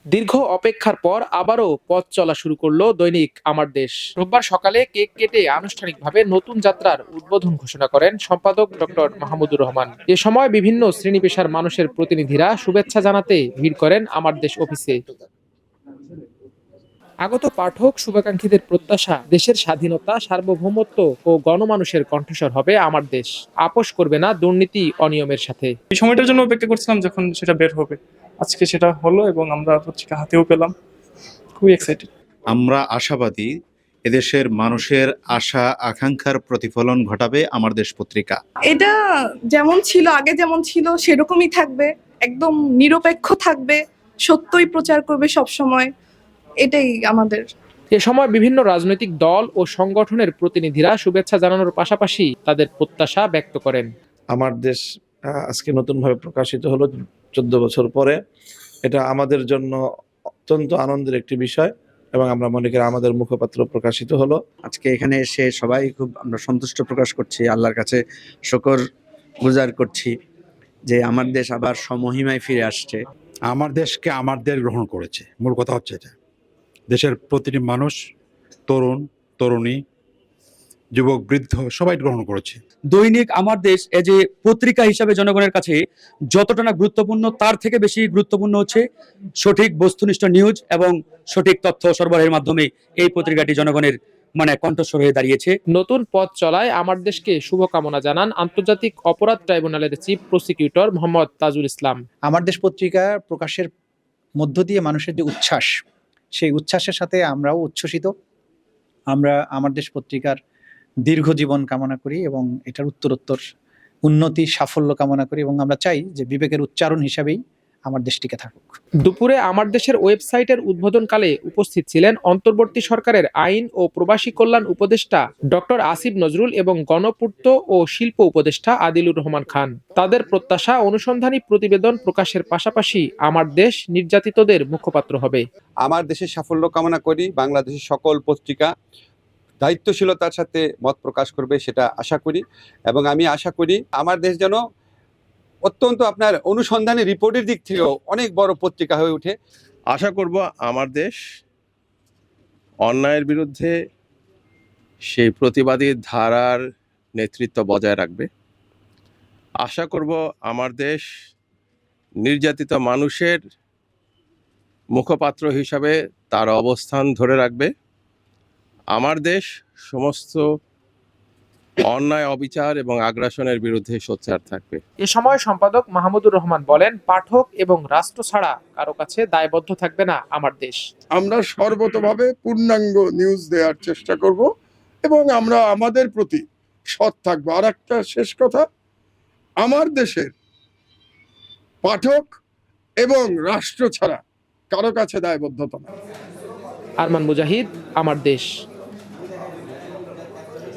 দীর্ঘ অপেক্ষার পর আবারও পথ চলা শুরু করলো দৈনিক আমার দেশ। রোববার সকালে কেক কেটে আনুষ্ঠানিকভাবে নতুন যাত্রার উদ্বোধন ঘোষণা করেন সম্পাদক ডক্টর মাহমুদুর রহমান। এ সময় বিভিন্ন শ্রেণী পেশার মানুষের প্রতিনিধিরা শুভেচ্ছা জানাতে ভিড় করেন আমার দেশ অফিসে। আগত পাঠক শুভাকাঙ্ক্ষীদের প্রত্যাশা, দেশের স্বাধীনতা, সার্বভৌমত্ব ও গণমানুষের কণ্ঠস্বর হবে আমার দেশ। আপোষ করবে না দুর্নীতি অনিয়মের সাথে। এই সময়টার জন্য অপেক্ষা করছিলাম যখন সেটা বের হবে। আজকে সেটা হলো এবং আমরা পত্রিকা হাতেও পেলাম। খুবই এক্সাইটেড। আমরা আশাবাদী এদেশের মানুষের আশা আকাঙ্ক্ষার প্রতিফলন ঘটাবে আমার দেশ পত্রিকা। এটা যেমন ছিল, আগে যেমন ছিল সেরকমই থাকবে, একদম নিরপেক্ষ থাকবে, সত্যই প্রচার করবে সব সময়। এটাই আমাদের। এ সময় বিভিন্ন রাজনৈতিক দল ও সংগঠনের প্রতিনিধিরা শুভেচ্ছা জানানোর পাশাপাশি তাদের প্রত্যাশা ব্যক্ত করেন। আমার দেশ আজকে নতুনভাবে প্রকাশিত হলো 14 বছর পরে। এটা আমাদের জন্য অত্যন্ত আনন্দের একটি বিষয় এবং আমরা মনে করি আমাদের মুখপাত্র প্রকাশিত হলো। আজকে এখানে এসে সবাই খুব আমরা সন্তুষ্ট প্রকাশ করছি, আল্লাহর কাছে শুকর গুজার করছি যে আমার দেশ আবার সমহিমায় ফিরে আসছে। আমার দেশকে আমার দেশ গ্রহণ করেছে, মূল কথা হচ্ছে এটা। দেশের প্রতিটি মানুষ, তরুণ তরুণী, যুবক বৃদ্ধ সবাই গ্রহণ করেছে। দৈনিক আমার দেশ এজ এ পত্রিকা হিসাবে জনগণের কাছে যতটা না গুরুত্বপূর্ণ, তার থেকে বেশি গুরুত্বপূর্ণ হচ্ছে সঠিক বস্তুনিষ্ঠ নিউজ এবং সঠিক তথ্য সরবরাহের মাধ্যমে এই পত্রিকাটি জনগণের কণ্ঠস্বর হয়ে দাঁড়িয়েছে। নতুন পথ চলায় আমার দেশকে শুভকামনা জানান আন্তর্জাতিক অপরাধ ট্রাইব্যুনালের চিফ প্রসিকিউটর মোহাম্মদ তাজুল ইসলাম। আমার দেশ পত্রিকা প্রকাশের মধ্য দিয়ে মানুষের যে উচ্ছ্বাস, সেই উচ্ছ্বাসের সাথে আমরাও উচ্ছ্বসিত। আমরা আমার দেশ পত্রিকার দীর্ঘ জীবন কামনা করি এবং এটার উত্তরোত্তর উন্নতি সাফল্য কামনা করি এবং আমরা চাই যে বিবেকের উচ্চারণ হিসাবেই আমার দেশটিকে থাকুক। দুপুরে আমার দেশের ওয়েবসাইটের উদ্বোধনকালে উপস্থিত ছিলেন অন্তর্বর্তী সরকারের আইন ও প্রবাসী কল্যাণ উপদেষ্টা ডক্টর আসিফ নজরুল এবং গণপূর্ত ও শিল্প উপদেষ্টা আদিলুর রহমান খান। তাদের প্রত্যাশা, অনুসন্ধানী প্রতিবেদন প্রকাশের পাশাপাশি আমার দেশ নির্যাতিতদের মুখপাত্র হবে। আমার দেশের সাফল্য কামনা করি। বাংলাদেশের সকল পত্রিকা দায়িত্বশীলতার সাথে মত প্রকাশ করবে, সেটা আশা করি। এবং আমি আশা করি আমার দেশ যেন অত্যন্ত আপনার অনুসন্ধানী রিপোর্টের দিক থেকেও অনেক বড় পত্রিকা হয়ে ওঠে। আশা করব আমার দেশ অন্যায়ের বিরুদ্ধে সেই প্রতিবাদী ধারার নেতৃত্ব বজায় রাখবে। আশা করব আমার দেশ নির্যাতিত মানুষের মুখপাত্র হিসাবে তার অবস্থান ধরে রাখবে। আমার দেশ সমস্ত অন্যায়, অবিচার এবং আগ্রাসনের বিরুদ্ধে সোচ্চার থাকবে। এ সময় সম্পাদক মাহমুদুর রহমান বলেন, পাঠক এবং রাষ্ট্র ছাড়া কারো কাছে দায়বদ্ধ থাকবে না আমার দেশ। আমরা সর্বতভাবে পূর্ণাঙ্গ নিউজ দেওয়ার চেষ্টা করব এবং আমরা আমাদের প্রতি সৎ থাকবো। আর একটা শেষ কথা, আমার দেশের পাঠক এবং রাষ্ট্র ছাড়া কারো কাছে দায়বদ্ধতা না। আরমান মুজাহিদ, আমার দেশ।